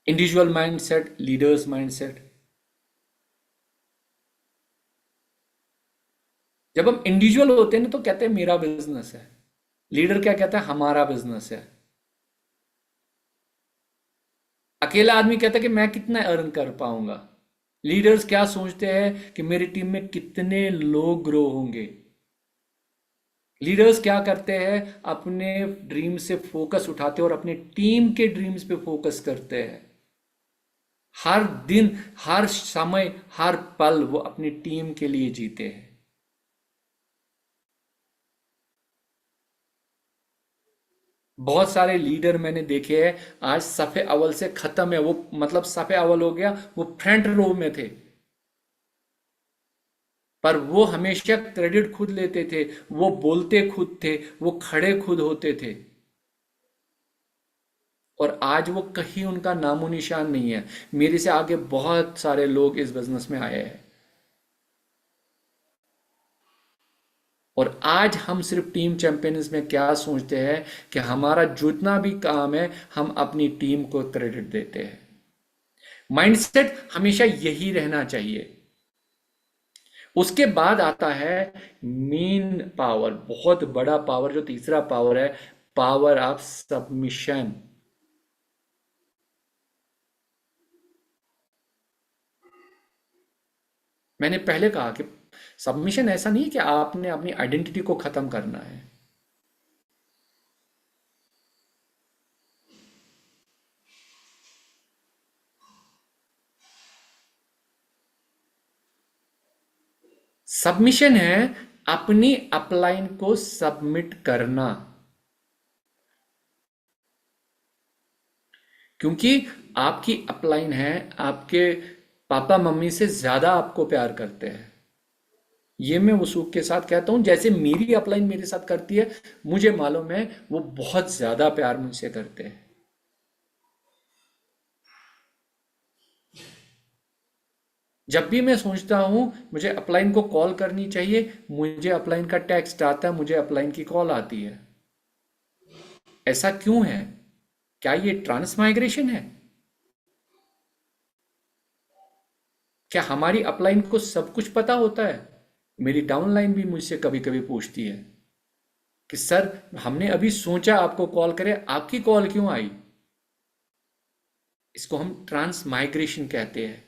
Individual mindset, leaders mindset. जब हम इंडिविजुअल होते हैं ना तो कहते हैं मेरा बिजनेस है। लीडर क्या कहता है? हमारा बिजनेस है। अकेला आदमी कहता है कि मैं कितना अर्न कर पाऊंगा। लीडर्स क्या सोचते हैं कि मेरी टीम में कितने लोग ग्रो होंगे। लीडर्स क्या करते हैं? अपने ड्रीम से फोकस उठाते हैं और अपने टीम के ड्रीम्स पे फोकस करते हैं। हर दिन, हर समय, हर पल वो अपनी टीम के लिए जीते हैं। बहुत सारे लीडर मैंने देखे हैं, आज सफे अव्वल से खत्म है वो, मतलब सफे अव्वल हो गया, वो फ्रंट रो में थे, पर वो हमेशा क्रेडिट खुद लेते थे, वो बोलते खुद थे, वो खड़े खुद होते थे, और आज वो कहीं उनका नामो निशान नहीं है। मेरे से आगे बहुत सारे लोग इस बिजनेस में आए हैं, और आज हम सिर्फ टीम चैंपियंस में क्या सोचते हैं कि हमारा जितना भी काम है हम अपनी टीम को क्रेडिट देते हैं। माइंडसेट हमेशा यही रहना चाहिए। उसके बाद आता है मेन पावर, बहुत बड़ा पावर, जो तीसरा पावर है, पावर ऑफ सबमिशन। मैंने पहले कहा कि सबमिशन ऐसा नहीं है कि आपने अपनी आइडेंटिटी को खत्म करना है। सबमिशन है अपनी अपलाइन को सबमिट करना, क्योंकि आपकी अपलाइन है, आपके पापा मम्मी से ज्यादा आपको प्यार करते हैं। ये मैं वसूख के साथ कहता हूं, जैसे मेरी अपलाइन मेरे साथ करती है, मुझे मालूम है वो बहुत ज्यादा प्यार मुझसे करते हैं। जब भी मैं सोचता हूं मुझे अपलाइन को कॉल करनी चाहिए, मुझे अपलाइन का टेक्स्ट आता है, मुझे अपलाइन की कॉल आती है। ऐसा क्यों है? क्या ये ट्रांस माइग्रेशन है? क्या हमारी अपलाइन को सब कुछ पता होता है? मेरी डाउनलाइन भी मुझसे कभी कभी पूछती है कि सर हमने अभी सोचा आपको कॉल करें, आपकी कॉल क्यों आई? इसको हम ट्रांस माइग्रेशन कहते हैं,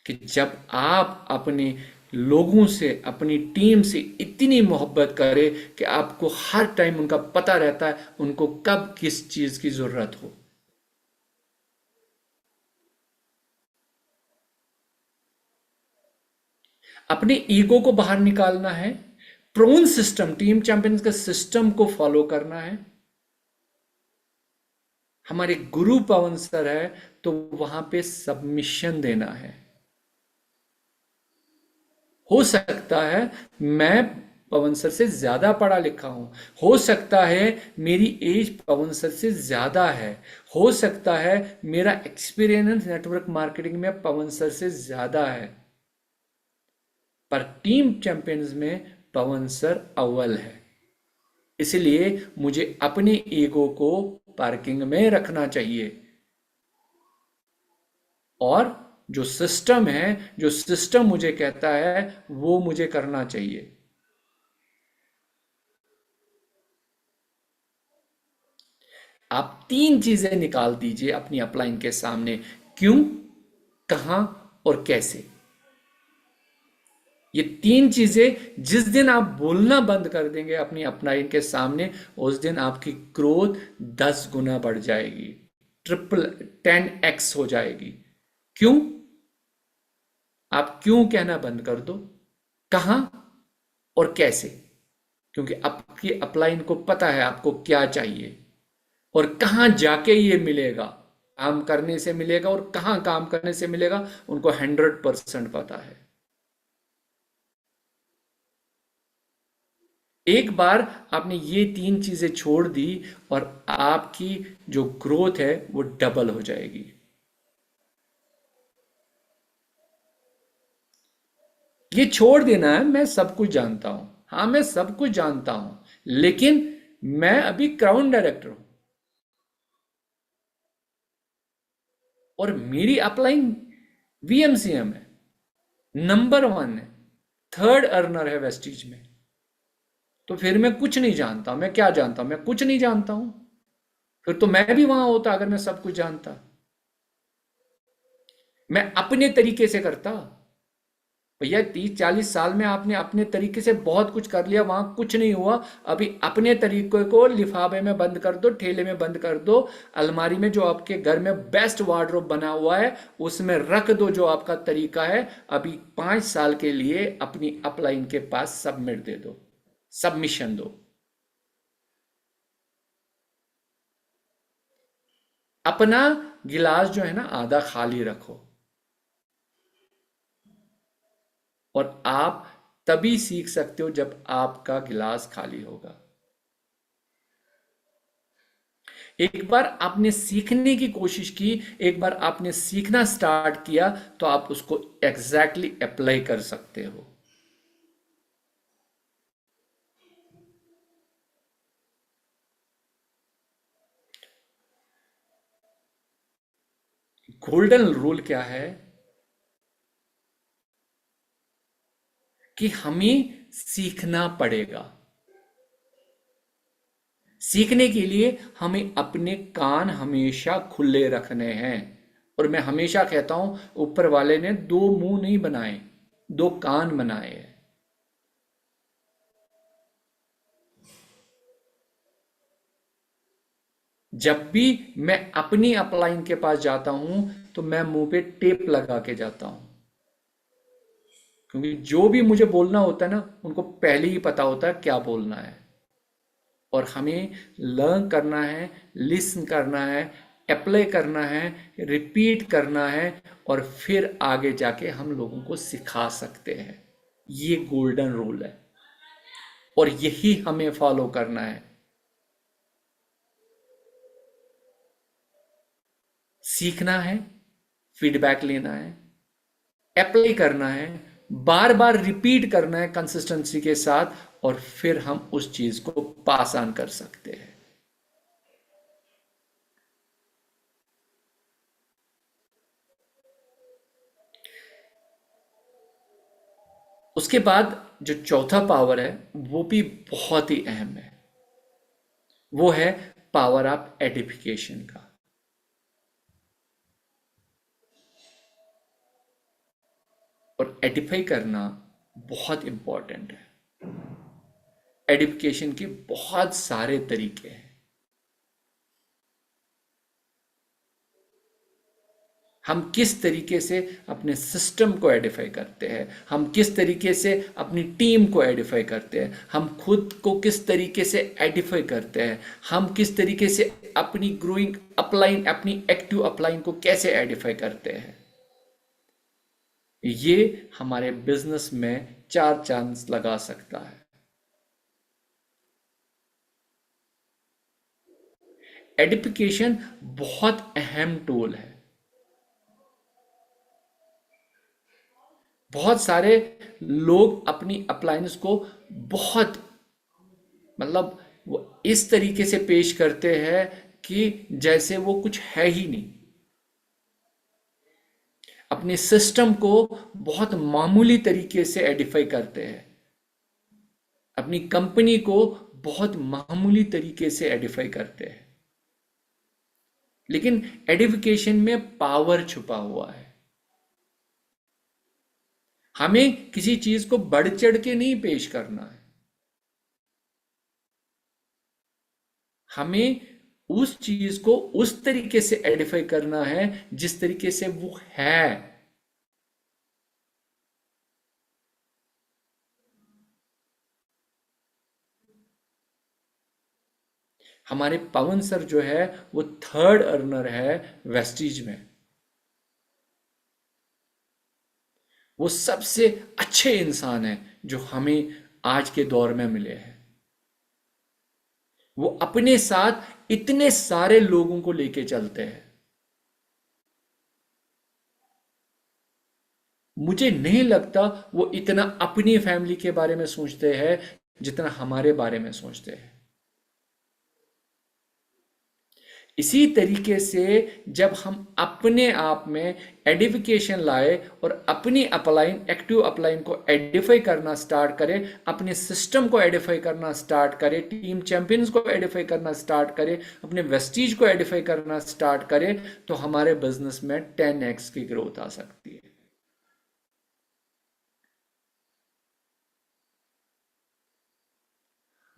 कि जब आप अपने लोगों से, अपनी टीम से इतनी मोहब्बत करें कि आपको हर टाइम उनका पता रहता है उनको कब किस चीज की जरूरत हो। अपने ईगो को बाहर निकालना है, प्रोन सिस्टम, टीम चैंपियंस का सिस्टम को फॉलो करना है। हमारे गुरु पवन सर है तो वहां पे सबमिशन देना है। हो सकता है मैं पवन सर से ज्यादा पढ़ा लिखा हूं, हो सकता है मेरी एज पवन सर से ज्यादा है, हो सकता है मेरा एक्सपीरियंस नेटवर्क मार्केटिंग में पवन सर से ज्यादा है, पर टीम चैंपियंस में पवन सर अव्वल है। इसलिए मुझे अपने ईगो को पार्किंग में रखना चाहिए, और जो सिस्टम है, जो सिस्टम मुझे कहता है वो मुझे करना चाहिए। आप तीन चीजें निकाल दीजिए अपनी अपलाइन के सामने, क्यों, कहां और कैसे। ये तीन चीजें जिस दिन आप बोलना बंद कर देंगे अपनी अपलाइन के सामने, उस दिन आपकी ग्रोथ 10 गुना बढ़ जाएगी, ट्रिपल 10x हो जाएगी। क्यों? आप क्यों कहना बंद कर दो, कहां और कैसे। क्योंकि आपकी अपलाइन को पता है आपको क्या चाहिए और कहां जाके ये मिलेगा। काम करने से मिलेगा और कहां काम करने से मिलेगा, उनको 100% पता है। एक बार आपने ये तीन चीजें छोड़ दी और आपकी जो ग्रोथ है वो डबल हो जाएगी। ये छोड़ देना है, मैं सब कुछ जानता हूं, हाँ मैं सब कुछ जानता हूं, लेकिन मैं अभी क्राउन डायरेक्टर हूं और मेरी अपलाइन वीएमसीएम है, नंबर 1 है, थर्ड अर्नर है वेस्टीज में। तो फिर मैं कुछ नहीं जानता। मैं क्या जानता हूं? मैं कुछ नहीं जानता हूं। फिर तो मैं भी वहां होता अगर मैं सब कुछ जानता। मैं अपने तरीके से करता। भैया 30-40 साल में आपने अपने तरीके से बहुत कुछ कर लिया, वहां कुछ नहीं हुआ। अभी अपने तरीके को लिफाफे में बंद कर दो, ठेले में बंद कर दो, अलमारी में जो आपके घर में बेस्ट वार्डरोब बना हुआ है उसमें रख दो जो आपका तरीका है। अभी 5 साल के लिए अपनी अपलाइन के पास सबमिट दे दो, सबमिशन दो। अपना गिलास जो है ना आधा खाली रखो और आप तभी सीख सकते हो जब आपका गिलास खाली होगा। एक बार आपने सीखने की कोशिश की, एक बार आपने सीखना स्टार्ट किया तो आप उसको एग्जैक्टली अप्लाई कर सकते हो। गोल्डन रूल क्या है कि हमें सीखना पड़ेगा। सीखने के लिए हमें अपने कान हमेशा खुले रखने हैं। और मैं हमेशा कहता हूं ऊपर वाले ने 2 मुंह नहीं बनाए, 2 कान बनाए हैं। जब भी मैं अपनी अपलाइन के पास जाता हूं तो मैं मुंह पे टेप लगा के जाता हूं, क्योंकि जो भी मुझे बोलना होता है ना उनको पहले ही पता होता है क्या बोलना है। और हमें लर्न करना है, लिसन करना है, अप्लाई करना है, रिपीट करना है और फिर आगे जाके हम लोगों को सिखा सकते हैं। ये गोल्डन रूल है और यही हमें फॉलो करना है। सीखना है, फीडबैक लेना है, अप्लाई करना है, बार बार रिपीट करना है कंसिस्टेंसी के साथ, और फिर हम उस चीज को पास ऑन कर सकते हैं। उसके बाद जो चौथा पावर है वो भी बहुत ही अहम है, वो है पावर ऑफ एडिफिकेशन का। और एडिफाई करना बहुत इंपॉर्टेंट है। एडिफिकेशन के बहुत सारे तरीके हैं। हम किस तरीके से अपने सिस्टम को एडिफाई करते हैं, हम किस तरीके से अपनी टीम को एडिफाई करते हैं, हम खुद को किस तरीके से एडिफाई करते हैं, हम किस तरीके से अपनी ग्रोइंग अपलाइन, अपनी एक्टिव अपलाइन को कैसे एडिफाई करते हैं, ये हमारे बिजनेस में 4 चांस लगा सकता है। एडिफिकेशन बहुत अहम टूल है। बहुत सारे लोग अपनी अप्लायंस को बहुत, मतलब वो इस तरीके से पेश करते हैं कि जैसे वो कुछ है ही नहीं। अपने सिस्टम को बहुत मामूली तरीके से एडिफाई करते हैं, अपनी कंपनी को बहुत मामूली तरीके से एडिफाई करते हैं। लेकिन एडिफिकेशन में पावर छुपा हुआ है। हमें किसी चीज को बढ़ चढ़ के नहीं पेश करना है, हमें उस चीज को उस तरीके से एडिफाई करना है जिस तरीके से वो है। हमारे पवन सर जो है वो थर्ड अर्नर है वेस्टीज में, वो सबसे अच्छे इंसान हैं जो हमें आज के दौर में मिले हैं। वो अपने साथ इतने सारे लोगों को लेके चलते हैं। मुझे नहीं लगता वो इतना अपनी फैमिली के बारे में सोचते हैं जितना हमारे बारे में सोचते हैं। इसी तरीके से जब हम अपने आप में एडिफिकेशन लाए और अपनी अपलाइन एक्टिव अपलाइन को एडिफाई करना स्टार्ट करें, अपने सिस्टम को एडिफाई करना स्टार्ट करें, टीम चैंपियंस को एडिफाई करना स्टार्ट करें, अपने वेस्टीज को एडिफाई करना स्टार्ट करें, तो हमारे बिजनेस में 10x की ग्रोथ आ सकती है।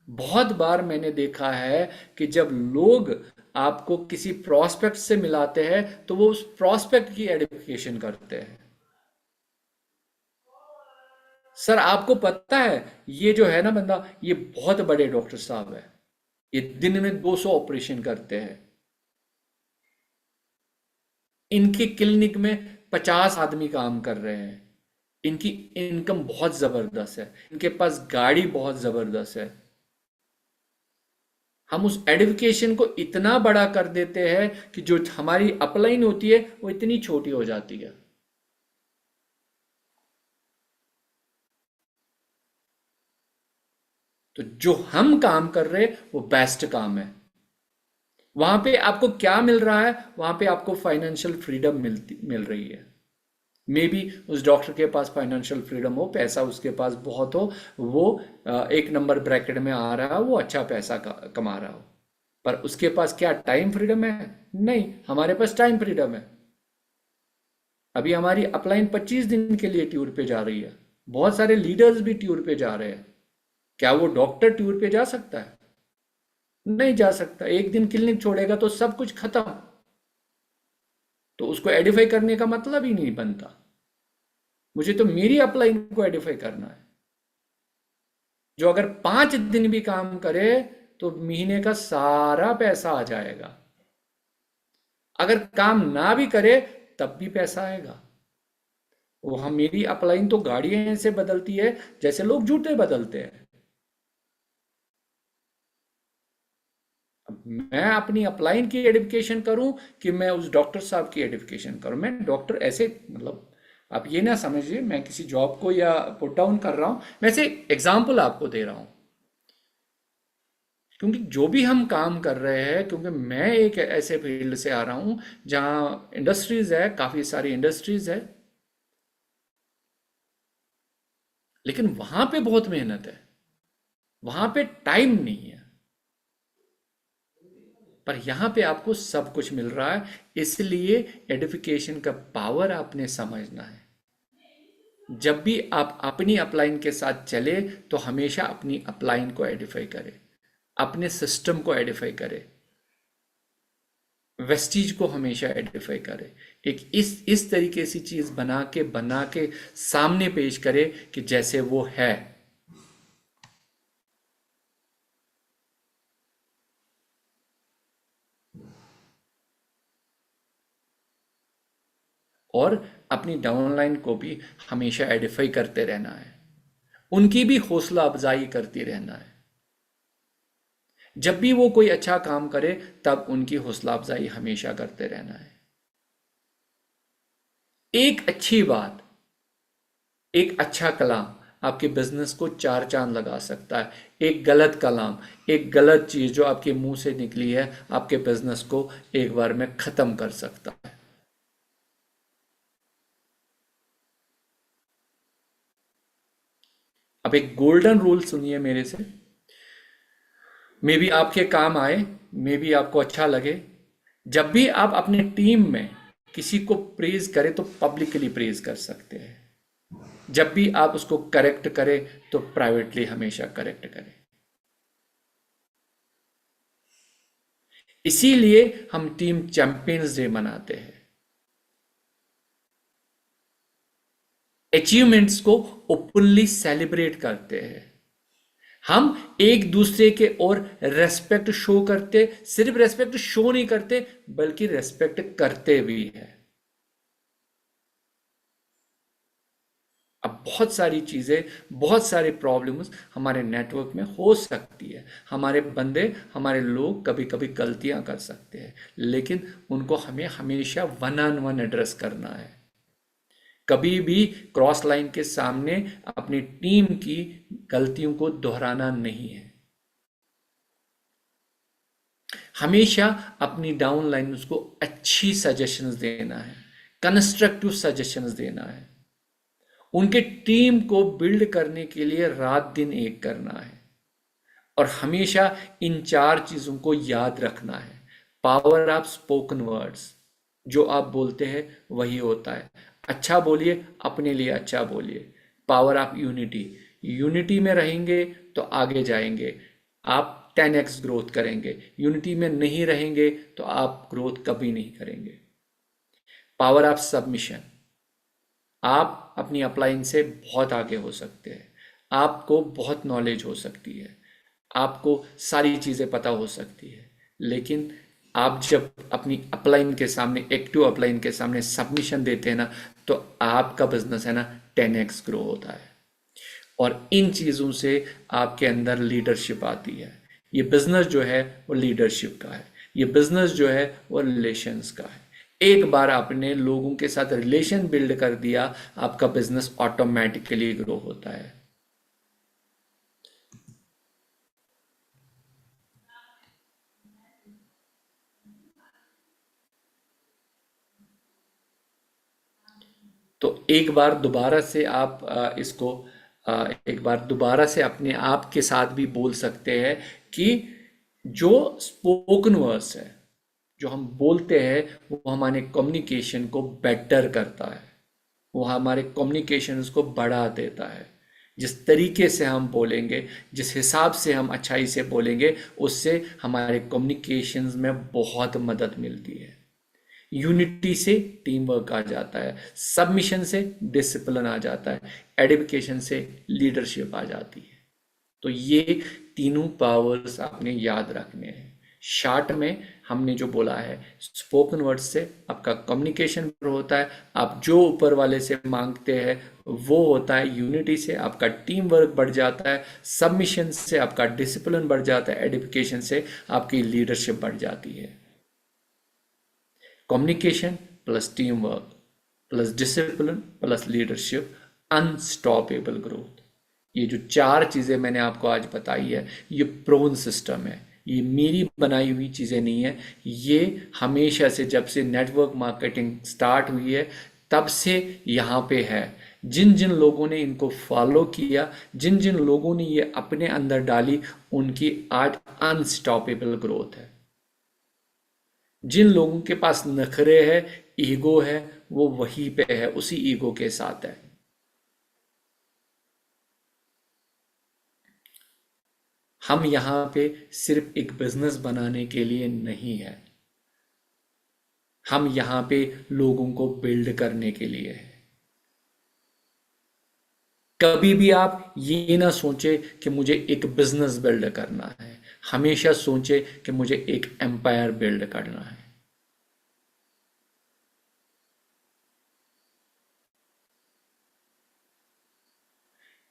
बहुत बार मैंने देखा है कि जब लोग आपको किसी प्रोस्पेक्ट से मिलाते हैं तो वो उस प्रोस्पेक्ट की एडिफिकेशन करते हैं। सर आपको पता है ये जो है ना बंदा, ये बहुत बड़े डॉक्टर साहब है, ये दिन में 200 ऑपरेशन करते हैं, इनके क्लिनिक में 50 आदमी काम कर रहे हैं, इनकी इनकम बहुत जबरदस्त है, इनके पास गाड़ी बहुत जबरदस्त है। हम उस एडिफिकेशन को इतना बड़ा कर देते हैं कि जो हमारी अपलाइन होती है वो इतनी छोटी हो जाती है। तो जो हम काम कर रहे हैं वो बेस्ट काम है। वहां पे आपको क्या मिल रहा है? वहां पे आपको फाइनेंशियल फ्रीडम मिल रही है। मे बी उस डॉक्टर के पास फाइनेंशियल फ्रीडम हो, पैसा उसके पास बहुत हो, वो एक नंबर ब्रैकेट में आ रहा हो, वो अच्छा पैसा कमा रहा हो, पर उसके पास क्या टाइम फ्रीडम है? नहीं, हमारे पास टाइम फ्रीडम है। अभी हमारी अपलाइन 25 दिन के लिए टूर पे जा रही है, बहुत सारे लीडर्स भी टूर पे जा रहे हैं। क्या वो डॉक्टर टूर पे जा सकता है? नहीं जा सकता। एक दिन क्लिनिक छोड़ेगा तो सब कुछ खत्म, तो उसको एडिफाई करने का मतलब ही नहीं बनता। मुझे तो मेरी अपलाइन को एडिफाई करना है, जो अगर 5 दिन भी काम करे तो महीने का सारा पैसा आ जाएगा। अगर काम ना भी करे तब भी पैसा आएगा। वो हम मेरी अपलाइन तो गाड़ियां ऐसे बदलती है जैसे लोग जूते बदलते हैं। मैं अपनी अपलाइन की एडिफिकेशन करूं कि मैं उस डॉक्टर साहब की एडिफिकेशन करूं? मैं डॉक्टर ऐसे, मतलब आप ये ना समझिए मैं किसी जॉब को या पुट डाउन कर रहा हूं, मैं से एग्जाम्पल आपको दे रहा हूं। क्योंकि जो भी हम काम कर रहे हैं, क्योंकि मैं एक ऐसे फील्ड से आ रहा हूं जहां इंडस्ट्रीज है, काफी सारी इंडस्ट्रीज है, लेकिन वहां पे बहुत मेहनत है, वहां पे टाइम नहीं है। पर यहां पे आपको सब कुछ मिल रहा है, इसलिए एडिफिकेशन का पावर आपने समझना है। जब भी आप अपनी अपलाइन के साथ चले तो हमेशा अपनी अपलाइन को एडिफाई करें, अपने सिस्टम को एडिफाई करें, वेस्टीज को हमेशा एडिफाई करें। एक इस तरीके से चीज बना के सामने पेश करें कि जैसे वो है। और अपनी डाउनलाइन को भी हमेशा एडिफाई करते रहना है, उनकी भी हौसला अफजाई करती रहना है। जब भी वो कोई अच्छा काम करे तब उनकी हौसला अफजाई हमेशा करते रहना है। एक अच्छी बात, एक अच्छा कलाम आपके बिजनेस को 4 चांद लगा सकता है। एक गलत कलाम, एक गलत चीज जो आपके मुंह से निकली है, आपके बिजनेस को एक बार में खत्म कर सकता है। अब एक गोल्डन रूल सुनिए मेरे से, मे बी आपके काम आए, मे बी आपको अच्छा लगे। जब भी आप अपने टीम में किसी को प्रेज करें तो पब्लिकली प्रेज कर सकते हैं। जब भी आप उसको करेक्ट करें तो प्राइवेटली हमेशा करेक्ट करें। इसीलिए हम टीम चैंपियंस डे मनाते हैं, अचीवमेंट्स को ओपनली सेलिब्रेट करते हैं। हम एक दूसरे के और रेस्पेक्ट शो करते, सिर्फ रेस्पेक्ट शो नहीं करते बल्कि रेस्पेक्ट करते भी हैं। अब बहुत सारी चीजें, बहुत सारे प्रॉब्लम्स हमारे नेटवर्क में हो सकती है। हमारे बंदे, हमारे लोग कभी कभी गलतियां कर सकते हैं, लेकिन उनको हमें हमेशा वन ऑन वन एड्रेस करना है। कभी भी क्रॉस लाइन के सामने अपनी टीम की गलतियों को दोहराना नहीं है। हमेशा अपनी डाउन लाइन को अच्छी सजेशंस देना है, कंस्ट्रक्टिव सजेशंस देना है, उनके टीम को बिल्ड करने के लिए रात दिन एक करना है। और हमेशा इन 4 चीजों को याद रखना है। पावर ऑफ स्पोकन वर्ड्स, जो आप बोलते हैं वही होता है। अच्छा बोलिए, अपने लिए अच्छा बोलिए। पावर ऑफ यूनिटी, यूनिटी में रहेंगे तो आगे जाएंगे, आप 10x ग्रोथ करेंगे। यूनिटी में नहीं रहेंगे तो आप ग्रोथ कभी नहीं करेंगे। पावर ऑफ सबमिशन, आप अपनी अपलाइन से बहुत आगे हो सकते हैं, आपको बहुत नॉलेज हो सकती है, आपको सारी चीज़ें पता हो सकती है, लेकिन आप जब अपनी अपलाइन के सामने, एक्टिव अपलाइन के सामने सबमिशन देते हैं ना, तो आपका बिजनेस है ना 10x ग्रो होता है। और इन चीज़ों से आपके अंदर लीडरशिप आती है। ये बिजनेस जो है वो लीडरशिप का है, ये बिजनेस जो है वो रिलेशंस का है। एक बार आपने लोगों के साथ रिलेशन बिल्ड कर दिया, आपका बिजनेस ऑटोमेटिकली ग्रो होता है। तो एक बार दोबारा से आप एक बार दोबारा से अपने आप के साथ भी बोल सकते हैं कि जो स्पोकन वर्ड्स है, जो हम बोलते हैं, वो हमारे कम्युनिकेशन को बेटर करता है, वो हमारे कम्युनिकेशंस को बढ़ा देता है। जिस तरीके से हम बोलेंगे, जिस हिसाब से हम अच्छाई से बोलेंगे, उससे हमारे कम्युनिकेशंस में बहुत मदद मिलती है। यूनिटी से टीम वर्क आ जाता है, सबमिशन से डिसिप्लिन आ जाता है, एडिफिकेशन से लीडरशिप आ जाती है। तो ये तीनों पावर्स आपने याद रखने हैं। शार्ट में हमने जो बोला है, स्पोकन वर्ड से आपका कम्युनिकेशन होता है, आप जो ऊपर वाले से मांगते हैं वो होता है। यूनिटी से आपका टीम वर्क बढ़ जाता है, सबमिशन से आपका डिसिप्लिन बढ़ जाता है, एडिफिकेशन से आपकी लीडरशिप बढ़ जाती है। Communication plus team work plus discipline plus leadership, unstoppable growth. ये जो 4 चीजें मैंने आपको आज बताई है, ये प्रोन सिस्टम है, ये मेरी बनाई हुई चीजें नहीं है। ये हमेशा से, जब से नेटवर्क मार्केटिंग स्टार्ट हुई है तब से यहाँ पे है। जिन जिन लोगों ने इनको फॉलो किया, जिन जिन लोगों ने ये अपने अंदर डाली, उनकी आज अनस्टॉपेबल ग्रोथ है। जिन लोगों के पास नखरे है, ईगो है, वो वहीं पे है, उसी ईगो के साथ है। हम यहां पे सिर्फ एक बिजनेस बनाने के लिए नहीं है, हम यहां पे लोगों को बिल्ड करने के लिए है। कभी भी आप ये ना सोचे कि मुझे एक बिजनेस बिल्ड करना है, हमेशा सोचे कि मुझे एक एम्पायर बिल्ड करना है।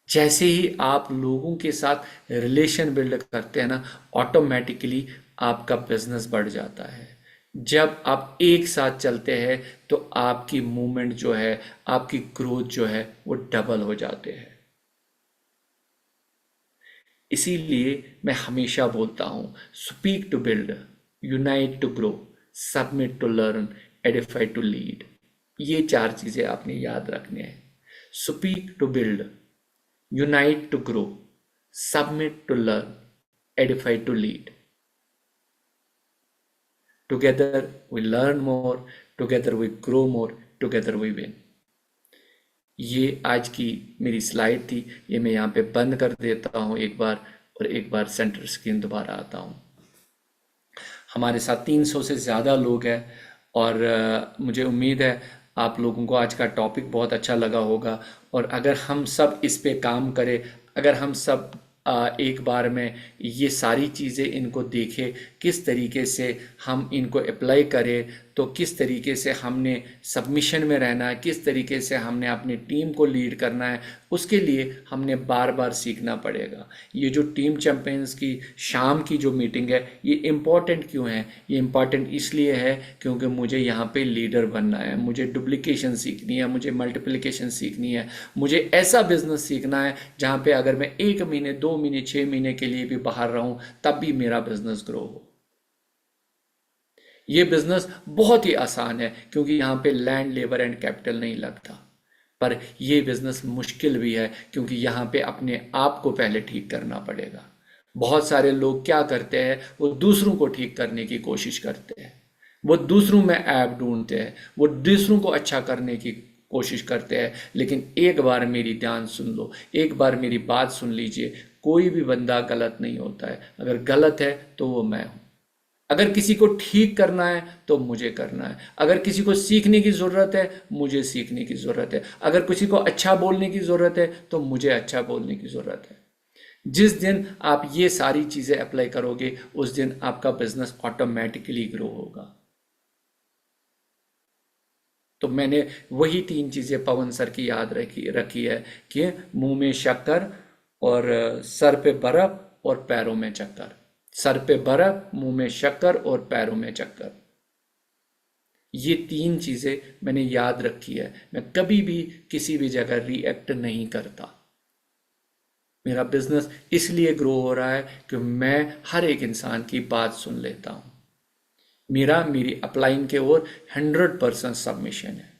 जैसे ही आप लोगों के साथ रिलेशन बिल्ड करते हैं ना, ऑटोमेटिकली आपका बिजनेस बढ़ जाता है। जब आप एक साथ चलते हैं तो आपकी मूवमेंट जो है, आपकी ग्रोथ जो है, वो डबल हो जाते हैं। इसीलिए मैं हमेशा बोलता हूं, speak to build, unite to grow, submit to learn, edify to lead. ये 4 चीजें आपने याद रखने हैं। Speak to build, unite to grow, submit to learn, edify to lead. Together we learn more, together we grow more, together we win. ये आज की मेरी स्लाइड थी, ये मैं यहाँ पे बंद कर देता हूँ एक बार, और एक बार सेंटर स्क्रीन दोबारा आता हूँ। हमारे साथ 300 से ज़्यादा लोग हैं, और मुझे उम्मीद है आप लोगों को आज का टॉपिक बहुत अच्छा लगा होगा। और अगर हम सब इस पे काम करें, अगर हम सब एक बार में ये सारी चीज़ें इनको देखें, किस तरीके से हम इनको अप्लाई करें, तो किस तरीके से हमने सबमिशन में रहना है, किस तरीके से हमने अपनी टीम को लीड करना है, उसके लिए हमने बार बार सीखना पड़ेगा। ये जो टीम चैंपियंस की शाम की जो मीटिंग है, ये इम्पॉर्टेंट क्यों है? ये इम्पॉर्टेंट इसलिए है क्योंकि मुझे यहाँ पे लीडर बनना है, मुझे डुप्लीकेशन सीखनी है, मुझे मल्टीप्लिकेशन सीखनी है, मुझे ऐसा बिजनेस सीखना है जहाँ पे अगर मैं 1 महीने 2 महीने 6 महीने के लिए भी बाहर रहूँ तब भी मेरा बिजनेस ग्रो हो। ये बिजनेस बहुत ही आसान है क्योंकि यहाँ पे लैंड, लेबर एंड कैपिटल नहीं लगता। पर ये बिजनेस मुश्किल भी है क्योंकि यहाँ पे अपने आप को पहले ठीक करना पड़ेगा। बहुत सारे लोग क्या करते हैं, वो दूसरों को ठीक करने की कोशिश करते हैं, वो दूसरों में ऐप ढूंढते हैं, वो दूसरों को अच्छा करने की कोशिश करते हैं। लेकिन एक बार मेरी ध्यान सुन लो, एक बार मेरी बात सुन लीजिए, कोई भी बंदा गलत नहीं होता है। अगर गलत है तो वो मैं हूँ। अगर किसी को ठीक करना है तो मुझे करना है। अगर किसी को सीखने की ज़रूरत है, मुझे सीखने की ज़रूरत है। अगर किसी को अच्छा बोलने की ज़रूरत है तो मुझे अच्छा बोलने की ज़रूरत है। जिस दिन आप ये सारी चीज़ें अप्लाई करोगे, उस दिन आपका बिजनेस ऑटोमेटिकली ग्रो होगा। तो मैंने वही 3 चीज़ें पवन सर की याद रखी है कि मुंह में शक्कर, और सर पे बर्फ और पैरों में चक्कर। सर पे बर्फ, मुंह में शक्कर और पैरों में चक्कर। ये 3 चीज़ें मैंने याद रखी है। मैं कभी भी किसी भी जगह रिएक्ट नहीं करता। मेरा बिजनेस इसलिए ग्रो हो रहा है कि मैं हर एक इंसान की बात सुन लेता हूँ। मेरी अपलाइन के ओर 100% सबमिशन है।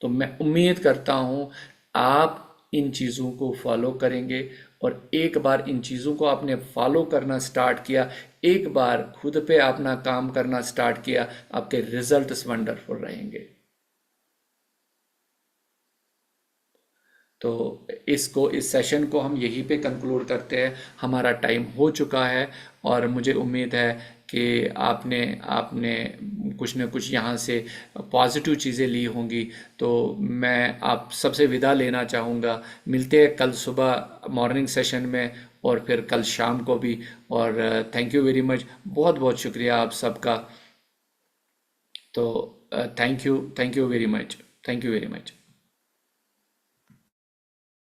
तो मैं उम्मीद करता हूँ आप इन चीज़ों को फॉलो करेंगे, और एक बार इन चीज़ों को आपने फॉलो करना स्टार्ट किया, एक बार खुद पे अपना काम करना स्टार्ट किया, आपके रिजल्ट्स वंडरफुल रहेंगे। तो इस सेशन को हम यहीं पे कंक्लूड करते हैं। हमारा टाइम हो चुका है, और मुझे उम्मीद है कि आपने आपने कुछ न कुछ यहाँ से पॉजिटिव चीज़ें ली होंगी। तो मैं आप सबसे विदा लेना चाहूँगा। मिलते हैं कल सुबह मॉर्निंग सेशन में, और फिर कल शाम को भी। और थैंक यू वेरी मच, बहुत बहुत शुक्रिया आप सबका। तो thank you very much, thank you very much.